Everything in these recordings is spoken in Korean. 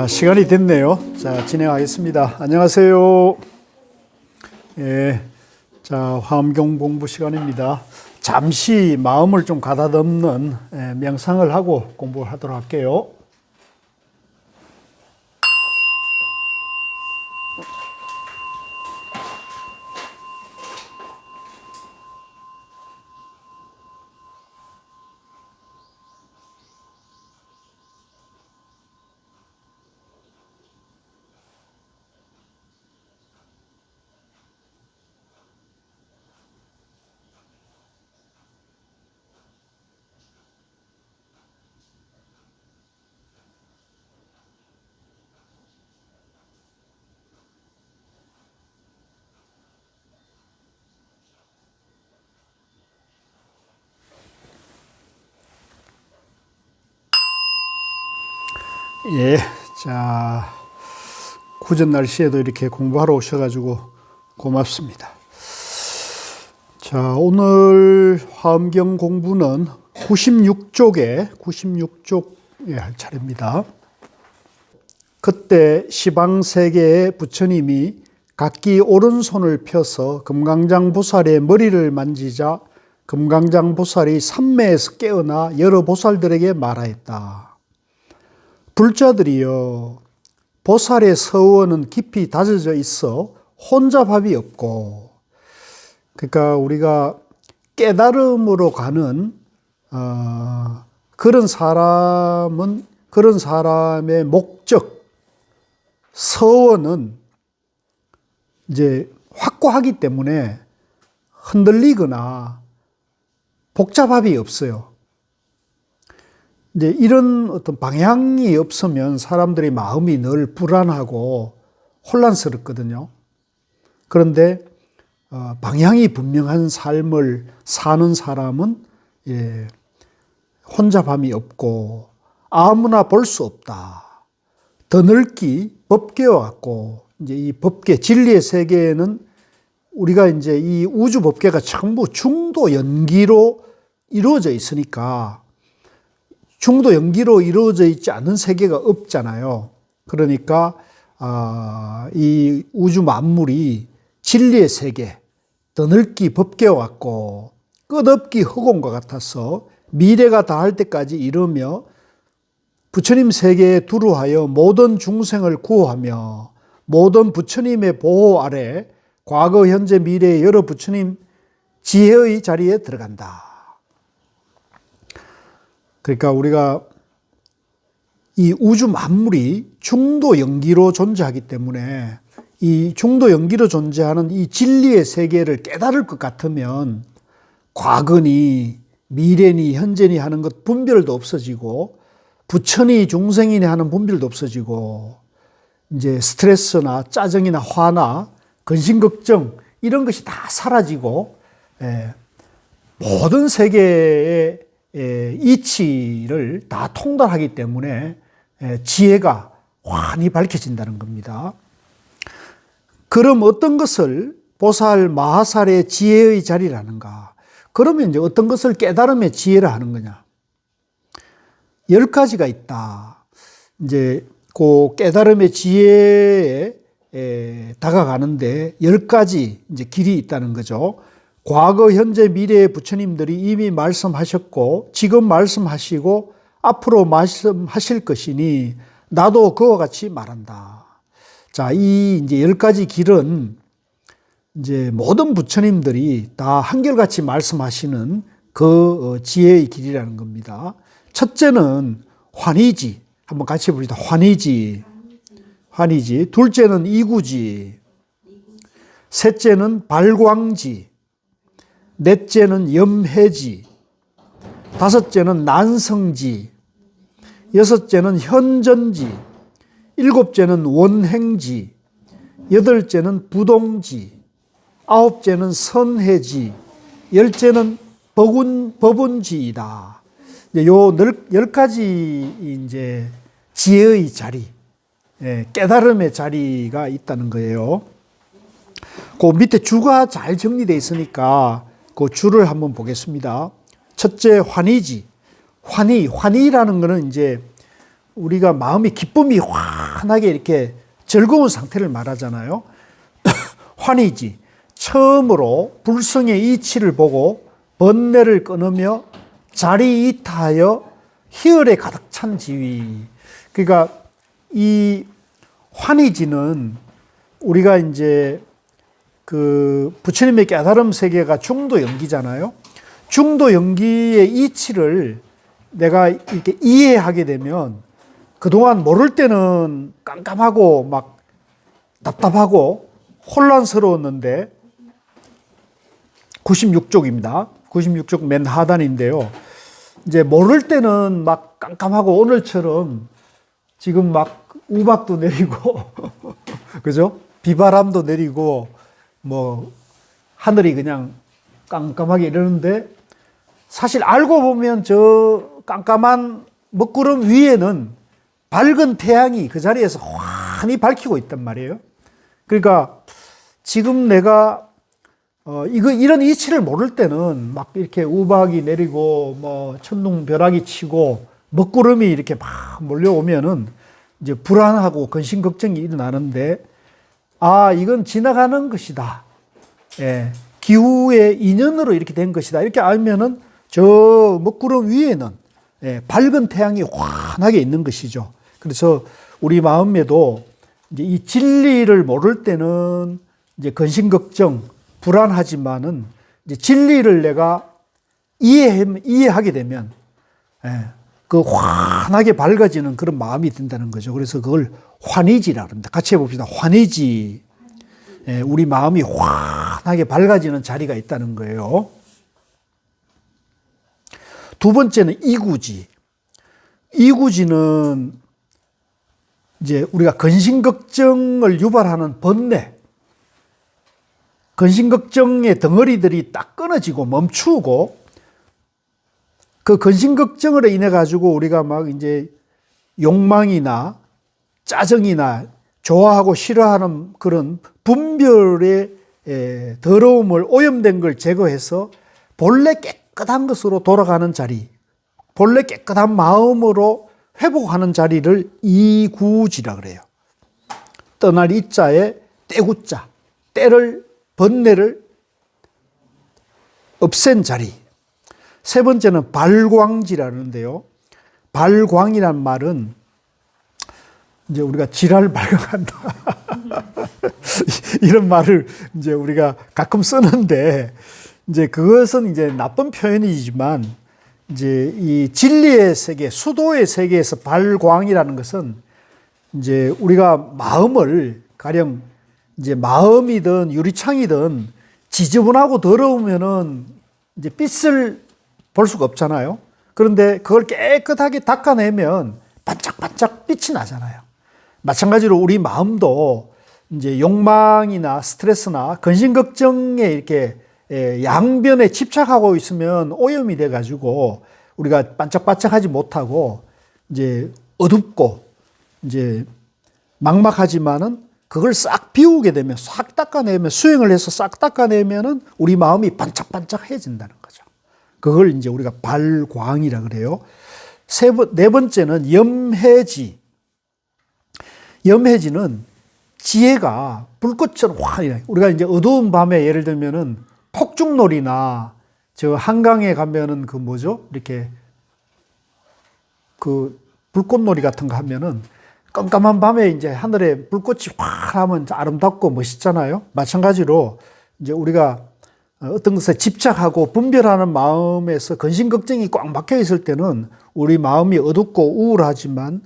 시간이 됐네요. 자, 진행하겠습니다. 안녕하세요. 예, 자, 화엄경 공부 시간입니다. 잠시 마음을 좀 가다듬는 명상을 하고 공부를 하도록 할게요. 예, 자, 궂은 날씨에도 이렇게 공부하러 오셔가지고 고맙습니다. 자, 오늘 화엄경 공부는 96쪽에 할 차례입니다. 그때 시방세계의 부처님이 각기 오른손을 펴서 금강장보살의 머리를 만지자 금강장보살이 삼매에서 깨어나 여러 보살들에게 말하였다. 불자들이여, 보살의 서원은 깊이 다져져 있어 혼잡함이 없고, 그러니까 우리가 깨달음으로 가는 그런 사람의 목적, 서원은 이제 확고하기 때문에 흔들리거나 복잡함이 없어요. 이제 이런 어떤 방향이 없으면 사람들의 마음이 늘 불안하고 혼란스럽거든요. 그런데 방향이 분명한 삶을 사는 사람은 혼잡함이 없고 아무나 볼 수 없다. 더 넓기 법계와 같고, 이제 이 법계, 진리의 세계에는 우리가 이제 이 우주 법계가 전부 중도 연기로 이루어져 있으니까 중도 연기로 이루어져 있지 않은 세계가 없잖아요. 그러니까 이 우주 만물이 진리의 세계, 더 넓기 법계와 같고 끝없기 허공과 같아서 미래가 다할 때까지 이르며 부처님 세계에 두루하여 모든 중생을 구호하며 모든 부처님의 보호 아래 과거, 현재, 미래의 여러 부처님 지혜의 자리에 들어간다. 그러니까 우리가 이 우주 만물이 중도 연기로 존재하기 때문에 이 중도 연기로 존재하는 이 진리의 세계를 깨달을 것 같으면 과거니 미래니 현재니 하는 것 분별도 없어지고 부처니 중생이니 하는 분별도 없어지고 이제 스트레스나 짜증이나 화나 근심 걱정 이런 것이 다 사라지고 모든 세계의 이치를 다 통달하기 때문에 지혜가 환히 밝혀진다는 겁니다. 그럼 어떤 것을 보살 마하살의 지혜의 자리라는가? 그러면 이제 어떤 것을 깨달음의 지혜라 하는 거냐? 10가지가 있다. 이제 그 깨달음의 지혜에 다가가는데 10가지 이제 길이 있다는 거죠. 과거, 현재, 미래의 부처님들이 이미 말씀하셨고 지금 말씀하시고 앞으로 말씀하실 것이니 나도 그와 같이 말한다. 자, 이 이제 10가지 길은 이제 모든 부처님들이 다 한결같이 말씀하시는 그 지혜의 길이라는 겁니다. 첫째는 환희지. 한번 같이 봅시다. 환희지. 둘째는 이구지. 셋째는 발광지. 넷째는 염해지. 다섯째는 난성지. 여섯째는 현전지. 일곱째는 원행지. 여덟째는 부동지. 아홉째는 선해지. 열째는 법운지이다. 요 10가지 이제 지혜의 자리, 깨달음의 자리가 있다는 거예요. 그 밑에 주가 잘 정리되어 있으니까 그 주를 한번 보겠습니다. 첫째, 환희지. 환희라는 거는 이제 우리가 마음이 기쁨이 확 환하게 이렇게 즐거운 상태를 말하잖아요. 환희지. 처음으로 불성의 이치를 보고 번뇌를 끊으며 자리이타하여 희열에 가득 찬 지위. 그러니까 이 환희지는 우리가 이제 그 부처님의 깨달음 세계가 중도 연기잖아요. 중도 연기의 이치를 내가 이렇게 이해하게 되면 그동안 모를 때는 깜깜하고 막 답답하고 혼란스러웠는데 96쪽입니다. 96쪽 맨 하단인데요. 이제 모를 때는 막 깜깜하고 오늘처럼 지금 막 우박도 내리고 그죠? 비바람도 내리고 뭐 하늘이 그냥 깜깜하게 이러는데 사실 알고 보면 저 깜깜한 먹구름 위에는 밝은 태양이 그 자리에서 환히 밝히고 있단 말이에요. 그러니까 지금 내가 이런 이치를 모를 때는 막 이렇게 우박이 내리고 뭐 천둥벼락이 치고 먹구름이 이렇게 막 몰려오면은 이제 불안하고 근심 걱정이 일어나는데 이건 지나가는 것이다. 예, 기후의 인연으로 이렇게 된 것이다. 이렇게 알면은 저 먹구름 위에는 밝은 태양이 환하게 있는 것이죠. 그래서 우리 마음에도 이제 이 진리를 모를 때는 이제 근심 걱정, 불안하지만은 이제 진리를 내가 이해하게 되면 그 환하게 밝아지는 그런 마음이 든다는 거죠. 그래서 그걸 환희지라 그럽니다. 같이 해봅시다. 환희지. 우리 마음이 환하게 밝아지는 자리가 있다는 거예요. 두 번째는 이구지. 이구지는 이제 우리가 근심 걱정을 유발하는 번뇌, 근심 걱정의 덩어리들이 딱 끊어지고 멈추고 그 근심 걱정으로 인해 가지고 우리가 막 이제 욕망이나 짜증이나 좋아하고 싫어하는 그런 분별의 더러움을 오염된 걸 제거해서 본래 깨끗한 것으로 돌아가는 자리, 본래 깨끗한 마음으로 회복하는 자리를 이구지라 그래요. 떠날 이자에 때구자, 때를 번뇌를 없앤 자리. 세 번째는 발광지라는데요. 발광이란 말은 이제 우리가 지랄 발광한다. 이런 말을 이제 우리가 가끔 쓰는데 이제 그것은 이제 나쁜 표현이지만 이제 이 진리의 세계, 수도의 세계에서 발광이라는 것은 이제 우리가 마음을 가령 이제 마음이든 유리창이든 지저분하고 더러우면은 이제 빛을 볼 수가 없잖아요. 그런데 그걸 깨끗하게 닦아내면 반짝반짝 빛이 나잖아요. 마찬가지로 우리 마음도 이제 욕망이나 스트레스나 근심 걱정에 이렇게 양변에 집착하고 있으면 오염이 돼 가지고 우리가 반짝반짝하지 못하고 이제 어둡고 이제 막막하지만은 그걸 싹 비우게 되면 싹 닦아내면 수행을 해서 싹 닦아내면은 우리 마음이 반짝반짝해진다는 거죠. 그걸 이제 우리가 발광이라 그래요. 네 번째는 염해지. 염해지는 지혜가 불꽃처럼 환히 우리가 이제 어두운 밤에 예를 들면은 폭죽놀이나 저 한강에 가면은 그 뭐죠? 이렇게 그 불꽃놀이 같은 거 하면은 깜깜한 밤에 이제 하늘에 불꽃이 확 하면 아름답고 멋있잖아요. 마찬가지로 이제 우리가 어떤 것에 집착하고 분별하는 마음에서 근심 걱정이 꽉 막혀 있을 때는 우리 마음이 어둡고 우울하지만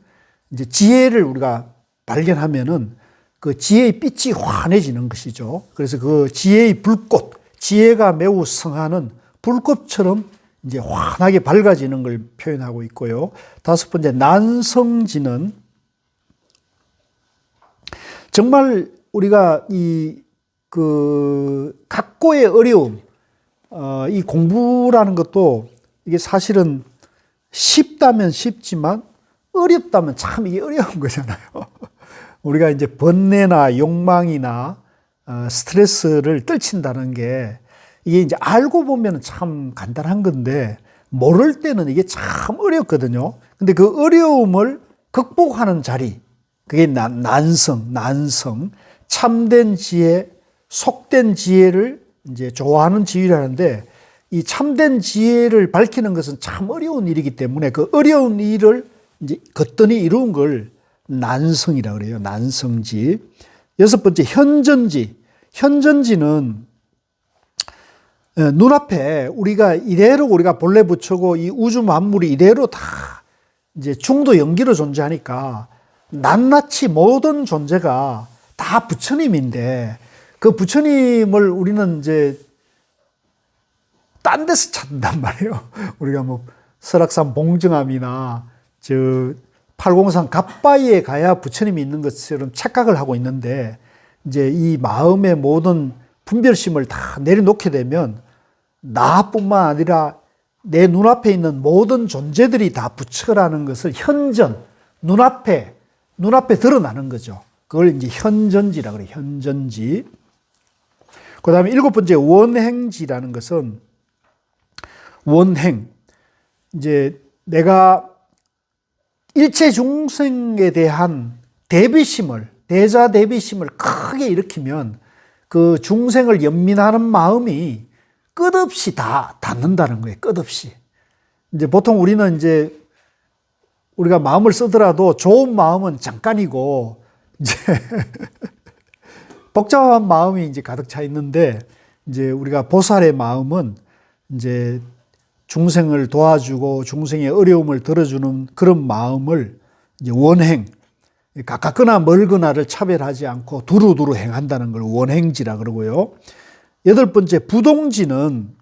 이제 지혜를 우리가 발견하면은 그 지혜의 빛이 환해지는 것이죠. 그래서 그 지혜의 불꽃, 지혜가 매우 성하는 불꽃처럼 이제 환하게 밝아지는 걸 표현하고 있고요. 다섯 번째, 난성지는 정말 우리가 각고의 어려움, 이 공부라는 것도 이게 사실은 쉽다면 쉽지만 어렵다면 참 이게 어려운 거잖아요. 우리가 이제 번뇌나 욕망이나 스트레스를 떨친다는 게 이게 이제 알고 보면 참 간단한 건데 모를 때는 이게 참 어렵거든요. 근데 그 어려움을 극복하는 자리, 그게 난성, 참된 지혜, 속된 지혜를 이제 좋아하는 지위라는데, 이 참된 지혜를 밝히는 것은 참 어려운 일이기 때문에 그 어려운 일을 이제 거뜬히 이룬 걸 난성이라 그래요. 난성지. 여섯 번째, 현전지. 현전지는 눈앞에 우리가 본래 부처고 이 우주 만물이 이대로 다 이제 중도 연기로 존재하니까 낱낱이 모든 존재가 다 부처님인데 그 부처님을 우리는 이제 딴 데서 찾는단 말이에요. 우리가 뭐 설악산 봉정암이나 저 팔공산 갓바위에 가야 부처님이 있는 것처럼 착각을 하고 있는데 이제 이 마음의 모든 분별심을 다 내려놓게 되면 나뿐만 아니라 내 눈앞에 있는 모든 존재들이 다 부처라는 것을 현전, 눈앞에 드러나는 거죠. 그걸 이제 현전지라 그래요. 현전지. 그 다음에 일곱 번째, 원행지라는 것은 원행. 이제 내가 일체 중생에 대한 대자 대비심을 크게 일으키면 그 중생을 연민하는 마음이 끝없이 다 닿는다는 거예요. 끝없이. 이제 보통 우리는 이제 우리가 마음을 쓰더라도 좋은 마음은 잠깐이고 이제 복잡한 마음이 이제 가득 차 있는데 이제 우리가 보살의 마음은 이제 중생을 도와주고 중생의 어려움을 들어주는 그런 마음을 이제 원행, 가깝거나 멀거나를 차별하지 않고 두루두루 행한다는 걸 원행지라 그러고요. 여덟 번째, 부동지는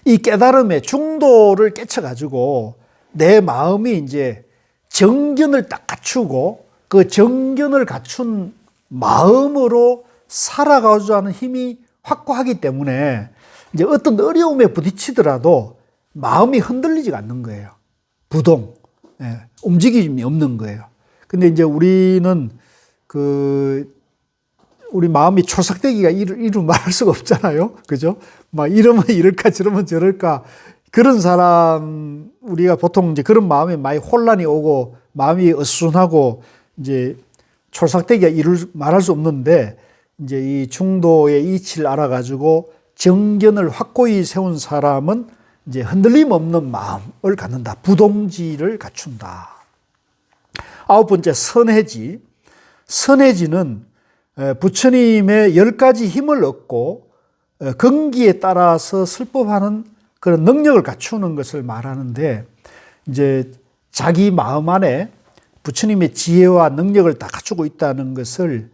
이 깨달음의 중도를 깨쳐가지고 내 마음이 이제 정견을 딱 갖추고 그 정견을 갖춘 마음으로 살아가고자 하는 힘이 확고하기 때문에 이제 어떤 어려움에 부딪히더라도 마음이 흔들리지가 않는 거예요. 부동, 움직임이 없는 거예요. 근데 이제 우리는 우리 마음이 촐싹대기가 이루 말할 수가 없잖아요. 그죠? 막 이러면 이럴까 저러면 저럴까. 그런 사람, 우리가 보통 이제 그런 마음에 많이 혼란이 오고 마음이 어수선하고 이제 촐싹대기가 말할 수 없는데 이제 이 중도의 이치를 알아가지고 정견을 확고히 세운 사람은 이제 흔들림 없는 마음을 갖는다. 부동지를 갖춘다. 아홉 번째, 선해지. 선해지는 부처님의 10가지 힘을 얻고 건기에 따라서 설법하는 그런 능력을 갖추는 것을 말하는데 이제 자기 마음 안에 부처님의 지혜와 능력을 다 갖추고 있다는 것을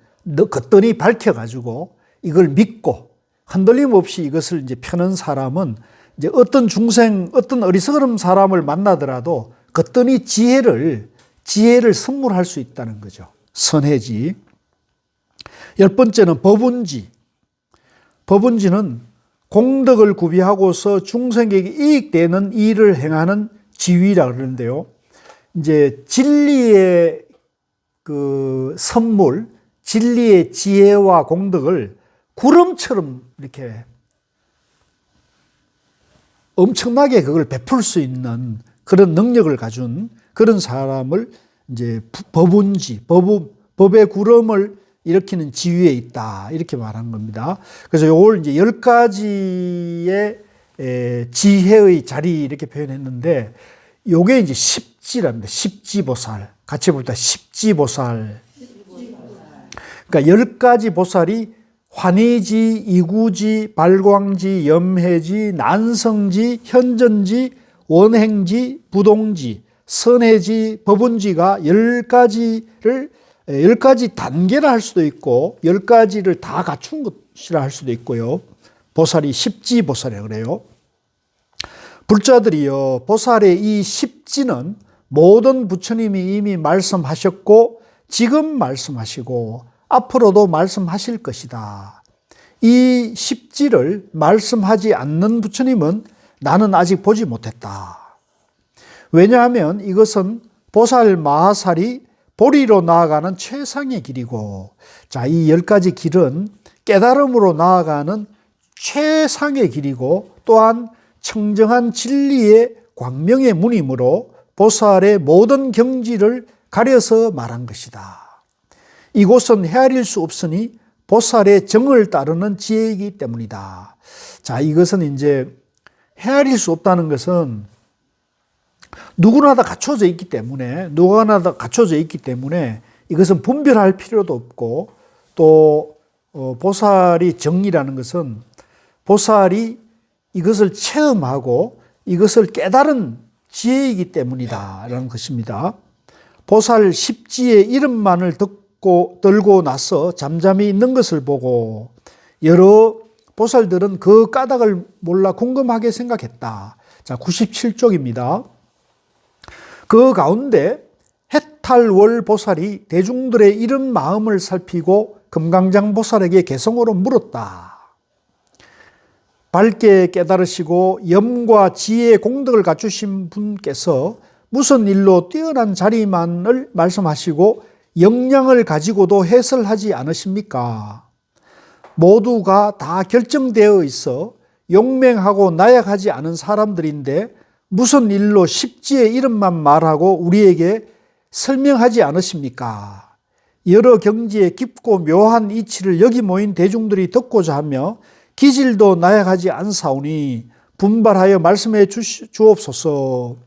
거뜬히 밝혀가지고 이걸 믿고 흔들림 없이 이것을 이제 펴는 사람은 이제 어떤 중생, 어떤 어리석은 사람을 만나더라도 거뜬히 지혜를 선물할 수 있다는 거죠. 선해지. 열 번째는 법운지. 법운지는 공덕을 구비하고서 중생에게 이익되는 일을 행하는 지위라 그러는데요. 이제 진리의 그 선물, 진리의 지혜와 공덕을 구름처럼 이렇게 엄청나게 그걸 베풀 수 있는 그런 능력을 가진 그런 사람을 이제 법운지, 법의 구름을 일으키는 지위에 있다. 이렇게 말한 겁니다. 그래서 요걸 이제 10가지의 지혜의 자리 이렇게 표현했는데 요게 이제 십지랍니다. 십지보살. 같이 봅니다. 십지보살. 그러니까 10가지 보살이 환희지, 이구지, 발광지, 염해지, 난성지, 현전지, 원행지, 부동지, 선해지, 법운지가 10가지 단계라 할 수도 있고 10가지를 다 갖춘 것이라 할 수도 있고요. 보살이 십지보살이라고 그래요. 불자들이요, 보살의 이 십지는 모든 부처님이 이미 말씀하셨고 지금 말씀하시고 앞으로도 말씀하실 것이다. 이 십지를 말씀하지 않는 부처님은 나는 아직 보지 못했다. 왜냐하면 이것은 보살 마하살이 보리로 나아가는 최상의 길이고, 자, 이 10가지 길은 깨달음으로 나아가는 최상의 길이고 또한 청정한 진리의 광명의 문이므로 보살의 모든 경지를 가려서 말한 것이다. 이곳은 헤아릴 수 없으니 보살의 정을 따르는 지혜이기 때문이다. 자, 이것은 이제 헤아릴 수 없다는 것은 누구나 다 갖춰져 있기 때문에, 이것은 분별할 필요도 없고, 또 보살이 정이라는 것은 보살이 이것을 체험하고 이것을 깨달은 지혜이기 때문이다 라는 것입니다. 보살 십지의 이름만을 들고 나서 잠잠히 있는 것을 보고 여러 보살들은 그 까닭을 몰라 궁금하게 생각했다. 자, 97쪽입니다. 그 가운데 해탈월 보살이 대중들의 이런 마음을 살피고 금강장 보살에게 개성으로 물었다. 밝게 깨달으시고 염과 지혜의 공덕을 갖추신 분께서 무슨 일로 뛰어난 자리만을 말씀하시고 역량을 가지고도 해설하지 않으십니까? 모두가 다 결정되어 있어 용맹하고 나약하지 않은 사람들인데 무슨 일로 십지의 이름만 말하고 우리에게 설명하지 않으십니까? 여러 경지에 깊고 묘한 이치를 여기 모인 대중들이 듣고자 하며 기질도 나약하지 않사오니 분발하여 말씀해 주옵소서.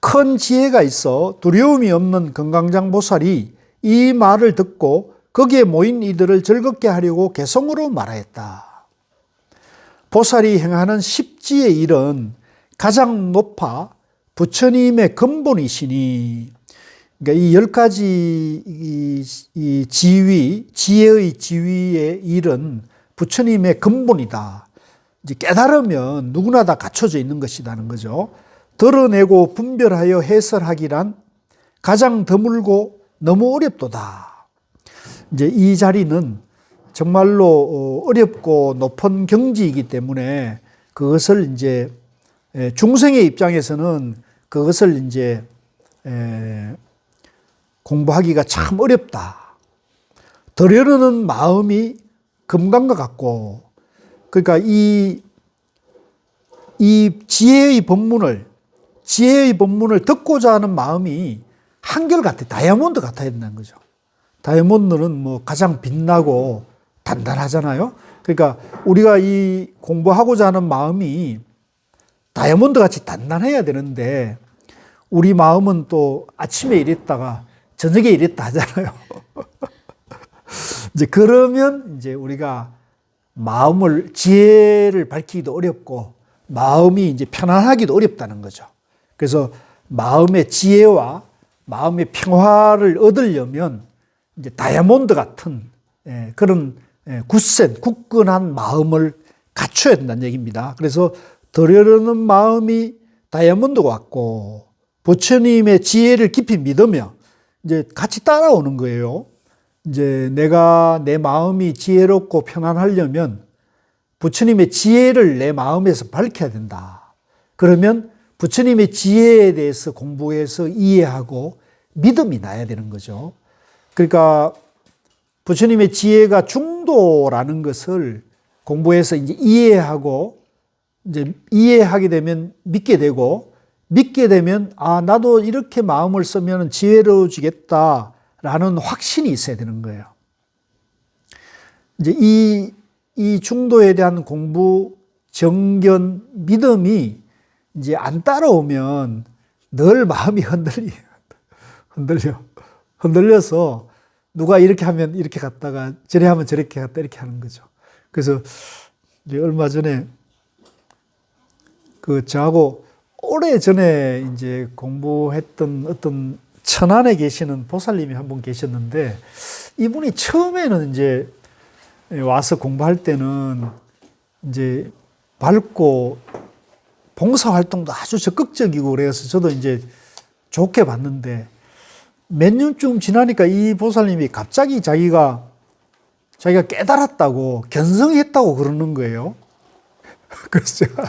큰 지혜가 있어 두려움이 없는 금강장 보살이 이 말을 듣고 거기에 모인 이들을 즐겁게 하려고 개성으로 말하였다. 보살이 행하는 십지의 일은 가장 높아 부처님의 근본이시니, 그러니까 이 10가지 이 지위, 지혜의 지위의 일은 부처님의 근본이다. 이제 깨달으면 누구나 다 갖춰져 있는 것이라는 거죠. 드러내고 분별하여 해설하기란 가장 드물고 너무 어렵도다. 이제 이 자리는 정말로 어렵고 높은 경지이기 때문에 그것을 이제 중생의 입장에서는 그것을 이제 공부하기가 참 어렵다. 들여르는 마음이 금강과 같고, 그러니까 이 지혜의 법문을 듣고자 하는 마음이 한결같아. 다이아몬드 같아야 된다는 거죠. 다이아몬드는 뭐 가장 빛나고 단단하잖아요. 그러니까 우리가 이 공부하고자 하는 마음이 다이아몬드 같이 단단해야 되는데 우리 마음은 또 아침에 이랬다가 저녁에 이랬다 하잖아요. 이제 그러면 이제 우리가 지혜를 밝히기도 어렵고 마음이 이제 편안하기도 어렵다는 거죠. 그래서 마음의 지혜와 마음의 평화를 얻으려면 이제 다이아몬드 같은 그런 굳건한 마음을 갖춰야 된다는 얘기입니다. 그래서 들여르는 마음이 다이아몬드 같고 부처님의 지혜를 깊이 믿으며 이제 같이 따라오는 거예요. 이제 내가 내 마음이 지혜롭고 편안하려면 부처님의 지혜를 내 마음에서 밝혀야 된다. 그러면 부처님의 지혜에 대해서 공부해서 이해하고 믿음이 나야 되는 거죠. 그러니까 부처님의 지혜가 중도라는 것을 공부해서 이제 이해하게 되면 믿게 되고, 믿게 되면 나도 이렇게 마음을 쓰면 지혜로워지겠다라는 확신이 있어야 되는 거예요. 이제 이 중도에 대한 공부, 정견, 믿음이 이제 안 따라오면 늘 마음이 흔들려서 누가 이렇게 하면 이렇게 갔다가 저래 하면 저렇게 갔다 이렇게 하는 거죠. 그래서 이제 얼마 전에 저하고 오래전에 이제 공부했던 어떤 천안에 계시는 보살님이 한 분 계셨는데, 이분이 처음에는 이제 와서 공부할 때는 이제 밝고 봉사활동도 아주 적극적이고 그래서 저도 이제 좋게 봤는데, 몇 년쯤 지나니까 이 보살님이 갑자기 자기가 깨달았다고, 견성했다고 그러는 거예요. 그래서 제가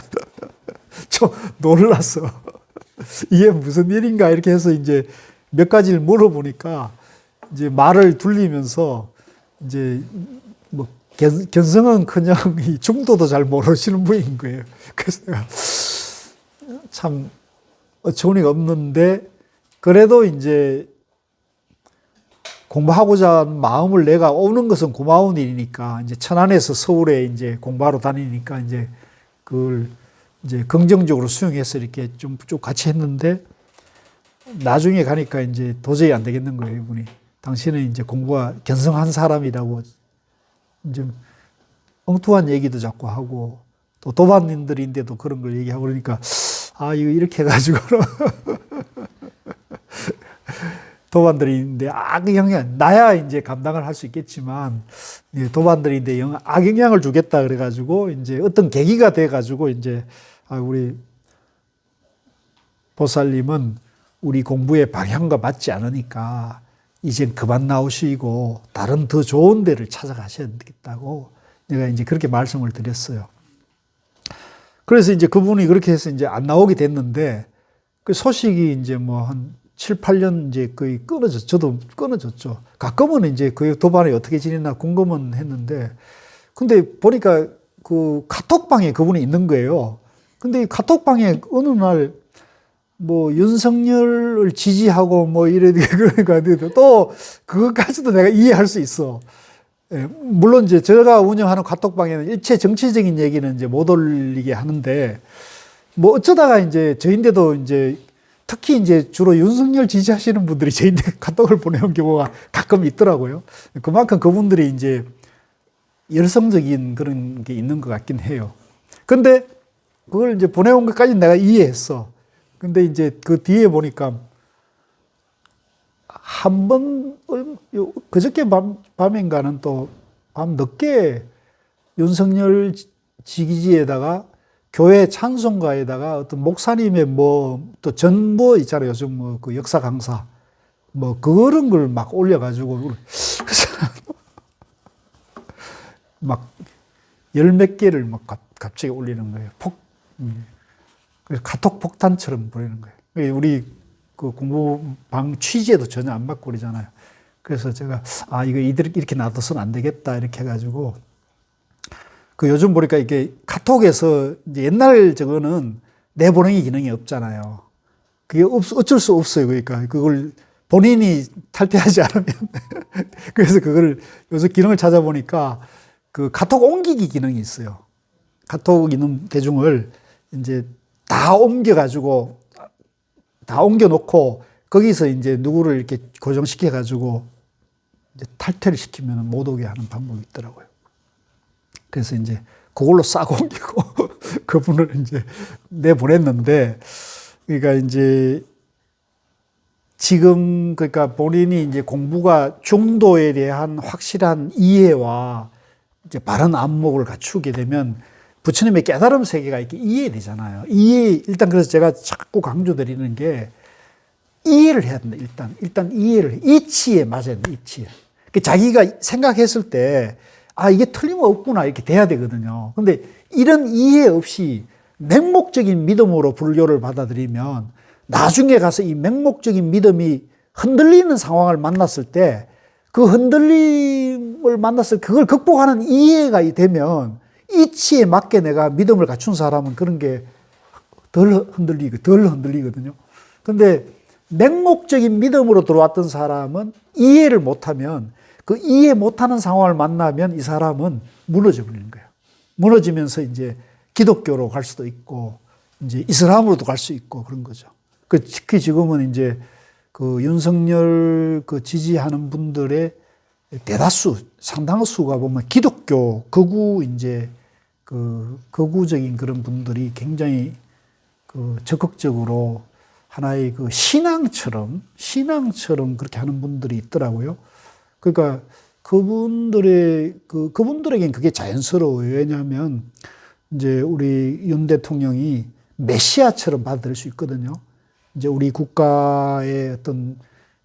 좀 놀라서 이게 무슨 일인가 이렇게 해서 이제 몇 가지를 물어보니까 이제 말을 돌리면서 이제 뭐 견성은커녕 이 중도도 잘 모르시는 분인 거예요. 그래서 내가 참 어처구니가 없는데 그래도 이제 공부하고자 하는 마음을 내가 오는 것은 고마운 일이니까 이제 천안에서 서울에 이제 공부하러 다니니까 이제 그걸 이제 긍정적으로 수용해서 이렇게 좀 쭉 같이 했는데 나중에 가니까 이제 도저히 안 되겠는 거예요, 이분이. 당신은 이제 공부가 견성한 사람이라고 이제 엉뚱한 얘기도 자꾸 하고 또 도반님들인데도 그런 걸 얘기하고 그러니까 아, 이거 이렇게 해가지고 도반들인데 악영향, 나야 이제 감당을 할 수 있겠지만, 도반들인데 악영향을 주겠다 그래가지고, 이제 어떤 계기가 돼가지고, 이제, 우리 보살님은 우리 공부의 방향과 맞지 않으니까, 이젠 그만 나오시고, 다른 더 좋은 데를 찾아가셔야 되겠다고, 내가 이제 그렇게 말씀을 드렸어요. 그래서 이제 그분이 그렇게 해서 이제 안 나오게 됐는데, 그 소식이 이제 뭐 한 7, 8년 이제 거의 끊어졌죠. 저도 끊어졌죠. 가끔은 이제 그 도반에 어떻게 지내나 궁금은 했는데, 근데 보니까 그 카톡방에 그분이 있는 거예요. 근데 이 카톡방에 어느 날 뭐 윤석열을 지지하고 뭐 그러니까 또 그것까지도 내가 이해할 수 있어. 예, 물론 이제 제가 운영하는 카톡방에는 일체 정치적인 얘기는 이제 못 올리게 하는데, 뭐 어쩌다가 이제 저인데도 이제 특히 이제 주로 윤석열 지지하시는 분들이 저희한테 카톡을 보내온 경우가 가끔 있더라고요. 그만큼 그분들이 이제 열성적인 그런 게 있는 것 같긴 해요. 근데 그걸 이제 보내온 것까지 내가 이해했어. 근데 이제 그 뒤에 보니까 한 번, 그저께 밤인가는 또 밤 늦게 윤석열 지지에다가 교회 찬송가에다가 어떤 목사님의 뭐 또 전보 있잖아요. 요즘 뭐 그 역사 강사 뭐 그런 걸 막 올려가지고 그래서 막 열 몇 개를 막 갑자기 올리는 거예요. 그래서 카톡 폭탄처럼 보내는 거예요. 우리 그 공부방 취지에도 전혀 안 맞고 그러잖아요. 그래서 제가 이거 이렇게 놔둬서는 안 되겠다 이렇게 해가지고. 그 요즘 보니까 이게 카톡에서 이제 옛날 저거는 내보내기 기능이 없잖아요. 그게 어쩔 수 없어요. 그러니까 그걸 본인이 탈퇴하지 않으면. 그래서 그걸 요즘 기능을 찾아보니까 그 카톡 옮기기 기능이 있어요. 카톡 있는 대중을 이제 다 옮겨가지고 다 옮겨놓고 거기서 이제 누구를 이렇게 고정시켜가지고 이제 탈퇴를 시키면 못 오게 하는 방법이 있더라고요. 그래서 이제 그걸로 싹 옮기고 그분을 이제 내보냈는데, 그러니까 이제 지금 그러니까 본인이 이제 공부가 중도에 대한 확실한 이해와 이제 바른 안목을 갖추게 되면 부처님의 깨달음 세계가 이렇게 이해되잖아요. 일단 그래서 제가 자꾸 강조드리는 게 이해를 해야 된다. 일단 이해를 해. 이치에 맞아야 돼. 이치에. 자기가 생각했을 때 이게 틀림없구나 이렇게 돼야 되거든요. 근데 이런 이해 없이 맹목적인 믿음으로 불교를 받아들이면 나중에 가서 이 맹목적인 믿음이 흔들리는 상황을 만났을 때 그 흔들림을 만났을 때 그걸 극복하는 이해가 되면 이치에 맞게 내가 믿음을 갖춘 사람은 그런 게 덜 흔들리거든요. 근데 맹목적인 믿음으로 들어왔던 사람은 이해를 못하면 그 이해 못하는 상황을 만나면 이 사람은 무너져 버리는 거예요. 무너지면서 이제 기독교로 갈 수도 있고, 이제 이슬람으로도 갈 수 있고 그런 거죠. 특히 지금은 이제 그 윤석열 그 지지하는 분들의 대다수, 상당수가 보면 기독교, 거구적인 그런 분들이 굉장히 그 적극적으로 하나의 그 신앙처럼 그렇게 하는 분들이 있더라고요. 그러니까 그분들에겐 그게 자연스러워요. 왜냐하면 이제 우리 윤 대통령이 메시아처럼 받아들일 수 있거든요. 이제 우리 국가의 어떤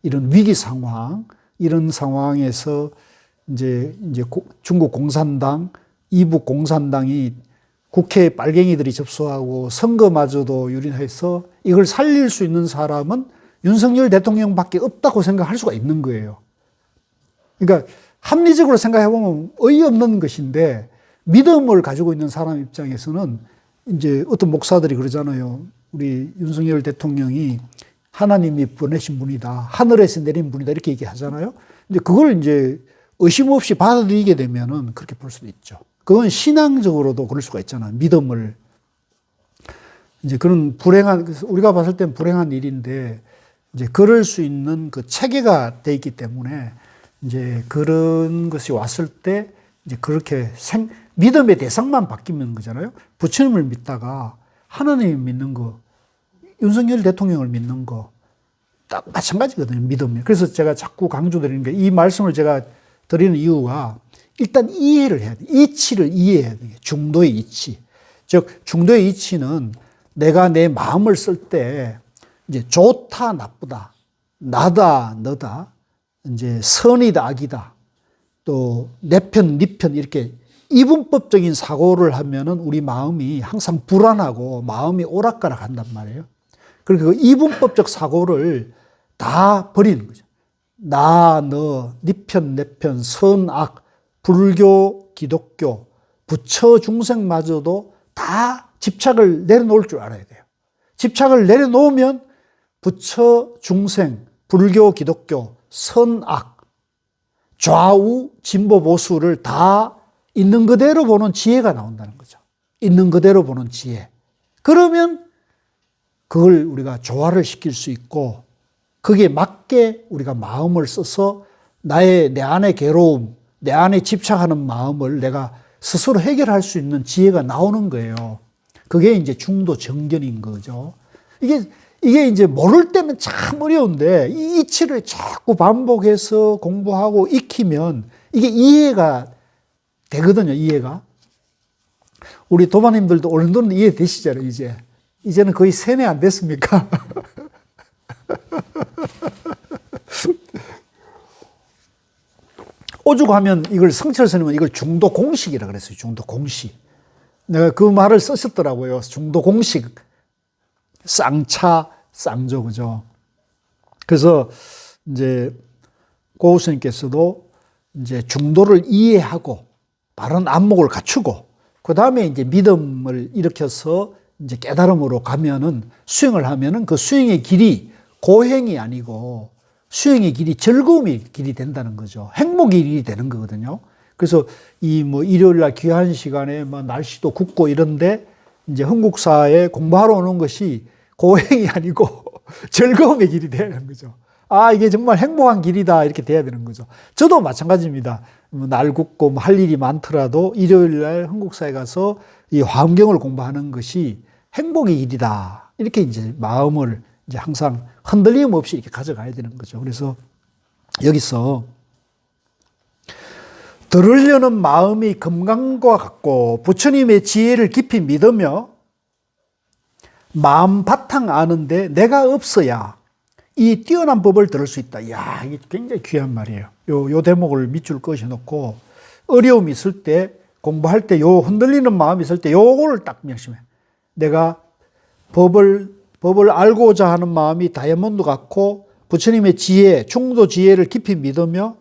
이런 위기 상황, 이런 상황에서 이제 중국 공산당, 이북 공산당이 국회에 빨갱이들이 접수하고 선거마저도 유린해서 이걸 살릴 수 있는 사람은 윤석열 대통령밖에 없다고 생각할 수가 있는 거예요. 그러니까 합리적으로 생각해보면 어이없는 것인데 믿음을 가지고 있는 사람 입장에서는 이제 어떤 목사들이 그러잖아요. 우리 윤석열 대통령이 하나님이 보내신 분이다. 하늘에서 내린 분이다. 이렇게 얘기하잖아요. 근데 그걸 이제 의심 없이 받아들이게 되면은 그렇게 볼 수도 있죠. 그건 신앙적으로도 그럴 수가 있잖아요. 믿음을. 이제 그런 우리가 봤을 땐 불행한 일인데, 이제 그럴 수 있는 그 체계가 돼 있기 때문에, 이제 그런 것이 왔을 때, 이제 그렇게 믿음의 대상만 바뀌는 거잖아요. 부처님을 믿다가 하나님을 믿는 거, 윤석열 대통령을 믿는 거, 딱 마찬가지거든요, 믿음이. 그래서 제가 자꾸 강조드리는 게, 이 말씀을 제가 드리는 이유가, 일단 이해를 해야 돼요. 이치를 이해해야 돼요. 중도의 이치. 즉, 중도의 이치는 내가 내 마음을 쓸 때, 이제 좋다, 나쁘다, 나다, 너다, 이제 선이다, 악이다, 또 내 편, 네 편, 이렇게 이분법적인 사고를 하면은 우리 마음이 항상 불안하고 마음이 오락가락 한단 말이에요. 그리고 그 이분법적 사고를 다 버리는 거죠. 나, 너, 네 편, 내 편, 선, 악, 불교, 기독교, 부처 중생마저도 다 집착을 내려놓을 줄 알아야 돼요. 집착을 내려놓으면 부처, 중생, 불교, 기독교, 선, 악, 좌우, 진보, 보수를 다 있는 그대로 보는 지혜가 나온다는 거죠. 있는 그대로 보는 지혜. 그러면 그걸 우리가 조화를 시킬 수 있고, 거기에 맞게 우리가 마음을 써서 내 안의 괴로움, 내 안에 집착하는 마음을 내가 스스로 해결할 수 있는 지혜가 나오는 거예요. 그게 이제 중도 정견인 거죠. 이게 이제 모를 때는 참 어려운데, 이 이치를 자꾸 반복해서 공부하고 익히면 이게 이해가 되거든요, 이해가. 우리 도마님들도 어느 정도 이해되시잖아요, 이제. 이제는 거의 세뇌 안 됐습니까? 오죽하면 이걸 성철 스님은 이걸 중도 공식이라 그랬어요. 중도 공식. 내가 그 말을 쓰셨더라고요. 중도 공식. 쌍차, 쌍조, 그죠? 그래서 이제 고 스님께서도 이제 중도를 이해하고 바른 안목을 갖추고 그 다음에 이제 믿음을 일으켜서 이제 깨달음으로 가면은 수행을 하면은 그 수행의 길이 고행이 아니고 수행의 길이 즐거움의 길이 된다는 거죠. 행복의 길이 되는 거거든요. 그래서 이 뭐 일요일 날 귀한 시간에 뭐 날씨도 굽고 이런데 이제 흥국사에 공부하러 오는 것이 고행이 아니고 즐거움의 길이 되는 거죠. 아, 이게 정말 행복한 길이다. 이렇게 돼야 되는 거죠. 저도 마찬가지입니다. 날 굽고 뭐 할 일이 많더라도 일요일 날 흥국사에 가서 이 화엄경을 공부하는 것이 행복의 길이다. 이렇게 이제 마음을 이제 항상 흔들림 없이 이렇게 가져가야 되는 거죠. 그래서 여기서 들으려는 마음이 금강과 같고 부처님의 지혜를 깊이 믿으며 마음 바탕 아는데 내가 없어야 이 뛰어난 법을 들을 수 있다. 이야, 이게 굉장히 귀한 말이에요. 요 대목을 밑줄 그어놓고 어려움이 있을 때 공부할 때 요 흔들리는 마음이 있을 때 요거를 딱 명심해. 내가 법을 알고자 하는 마음이 다이아몬드 같고 부처님의 지혜, 충도 지혜를 깊이 믿으며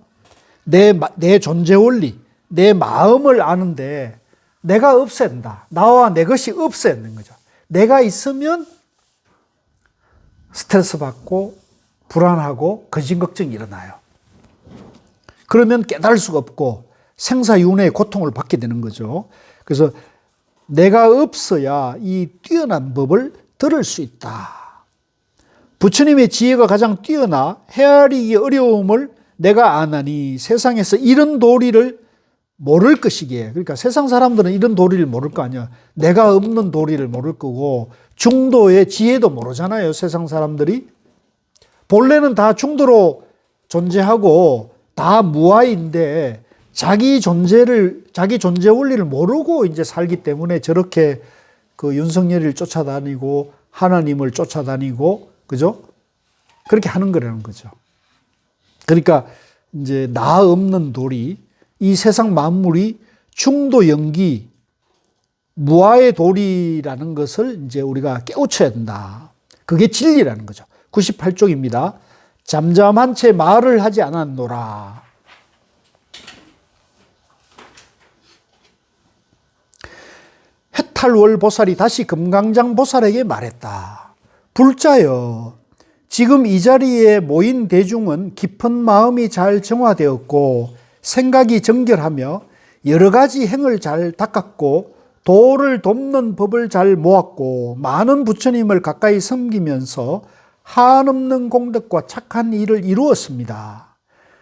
내 존재 원리, 내 마음을 아는데 내가 없앤다. 나와 내 것이 없애는 거죠. 내가 있으면 스트레스 받고 불안하고 근심걱정이 일어나요. 그러면 깨달을 수가 없고 생사윤회의 고통을 받게 되는 거죠. 그래서 내가 없어야 이 뛰어난 법을 들을 수 있다. 부처님의 지혜가 가장 뛰어나 헤아리기 어려움을 내가 아나니 세상에서 이런 도리를 모를 것이기에. 그러니까 세상 사람들은 이런 도리를 모를 거 아니야. 내가 없는 도리를 모를 거고 중도의 지혜도 모르잖아요. 세상 사람들이. 본래는 다 중도로 존재하고 다 무아인데 자기 존재 원리를 모르고 이제 살기 때문에 저렇게 그 윤석열을 쫓아다니고 하나님을 쫓아다니고 그죠? 그렇게 하는 거라는 거죠. 그러니까 이제 나 없는 도리, 이 세상 만물이 중도 영기, 무아의 도리라는 것을 이제 우리가 깨우쳐야 된다. 그게 진리라는 거죠. 98쪽입니다. 잠잠한 채 말을 하지 않았노라. 해탈월 보살이 다시 금강장 보살에게 말했다. 불자여, 지금 이 자리에 모인 대중은 깊은 마음이 잘 정화되었고 생각이 정결하며 여러 가지 행을 잘 닦았고 도를 돕는 법을 잘 모았고 많은 부처님을 가까이 섬기면서 한없는 공덕과 착한 일을 이루었습니다.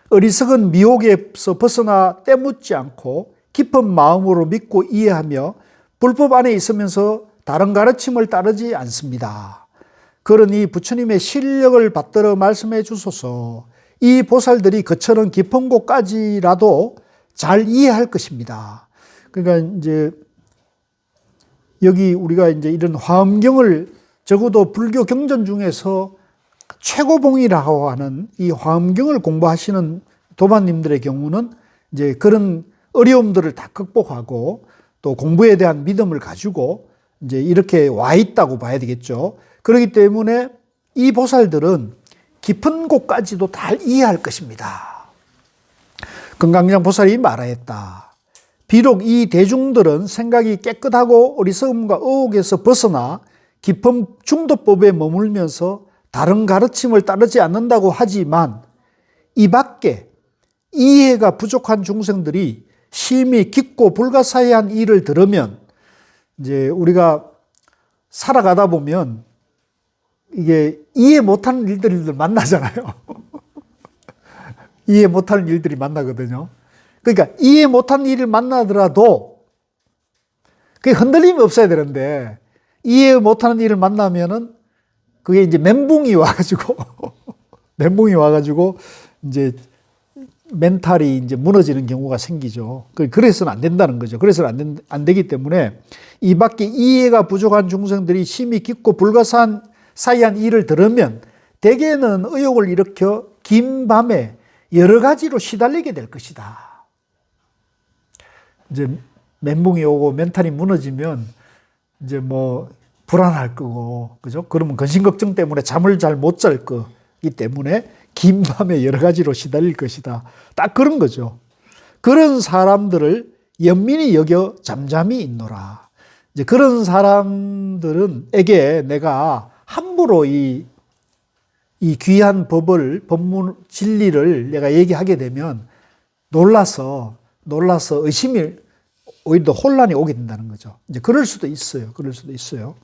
어리석은 미혹에서 벗어나 때묻지 않고 깊은 마음으로 믿고 이해하며 불법 안에 있으면서 다른 가르침을 따르지 않습니다. 그러니 부처님의 실력을 받들어 말씀해 주소서. 이 보살들이 그처럼 깊은 곳까지라도 잘 이해할 것입니다. 그러니까 이제 여기 우리가 이제 이런 화엄경을 적어도 불교 경전 중에서 최고봉이라고 하는 이 화엄경을 공부하시는 도반님들의 경우는 이제 그런 어려움들을 다 극복하고 또 공부에 대한 믿음을 가지고 이제 이렇게 와 있다고 봐야 되겠죠. 그렇기 때문에 이 보살들은 깊은 곳까지도 잘 이해할 것입니다. 금강장 보살이 말하였다. 비록 이 대중들은 생각이 깨끗하고 어리석음과 의혹에서 벗어나 깊은 중도법에 머물면서 다른 가르침을 따르지 않는다고 하지만 이 밖에 이해가 부족한 중생들이 심히 깊고 불가사의한 일을 들으면 이제 우리가 살아가다 보면 이게 이해 못하는 일들을 만나잖아요. 이해 못하는 일들이 만나거든요. 그러니까 이해 못하는 일을 만나더라도 그게 흔들림이 없어야 되는데 이해 못하는 일을 만나면은 그게 이제 멘붕이 와가지고 멘붕이 와가지고 이제 멘탈이 이제 무너지는 경우가 생기죠. 그래서는 안 된다는 거죠. 그래서는 안 되기 때문에 이 밖에 이해가 부족한 중생들이 심히 깊고 불가사의한 일을 들으면 대개는 의욕을 일으켜 긴 밤에 여러 가지로 시달리게 될 것이다. 이제 멘붕이 오고 멘탈이 무너지면 이제 뭐 불안할 거고, 그죠? 그러면 근심 걱정 때문에 잠을 잘 못 잘 거기 때문에 긴 밤에 여러 가지로 시달릴 것이다. 딱 그런 거죠. 그런 사람들을 연민히 여겨 잠잠히 있노라. 이제 그런 사람들에게 내가 함부로 이 귀한 법을, 법문, 진리를 내가 얘기하게 되면 놀라서 의심이 오히려 혼란이 오게 된다는 거죠. 이제 그럴 수도 있어요.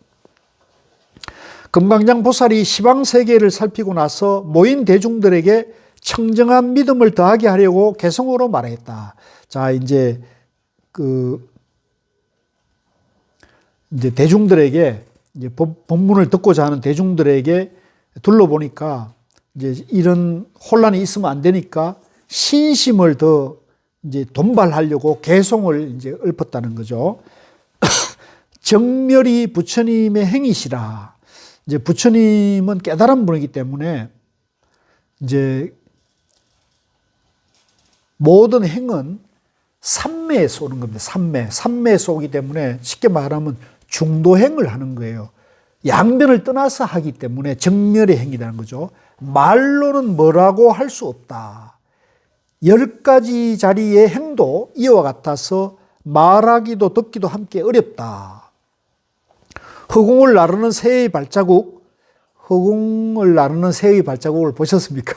금강장 보살이 시방세계를 살피고 나서 모인 대중들에게 청정한 믿음을 더하게 하려고 개성어로 말했다. 자, 이제 대중들에게, 이제 법문을 듣고자 하는 대중들에게 둘러보니까 이제 이런 혼란이 있으면 안 되니까 신심을 더 이제 돈발하려고 개성을 이제 읊었다는 거죠. 정멸이 부처님의 행이시라. 이제 부처님은 깨달은 분이기 때문에 이제 모든 행은 삼매에서 오는 겁니다. 삼매에서 오기 때문에 쉽게 말하면 중도행을 하는 거예요. 양변을 떠나서 하기 때문에 정멸의 행이라는 거죠. 말로는 뭐라고 할 수 없다. 10가지 자리의 행도 이와 같아서 말하기도 듣기도 함께 어렵다. 허공을 나르는 새의 발자국을 보셨습니까?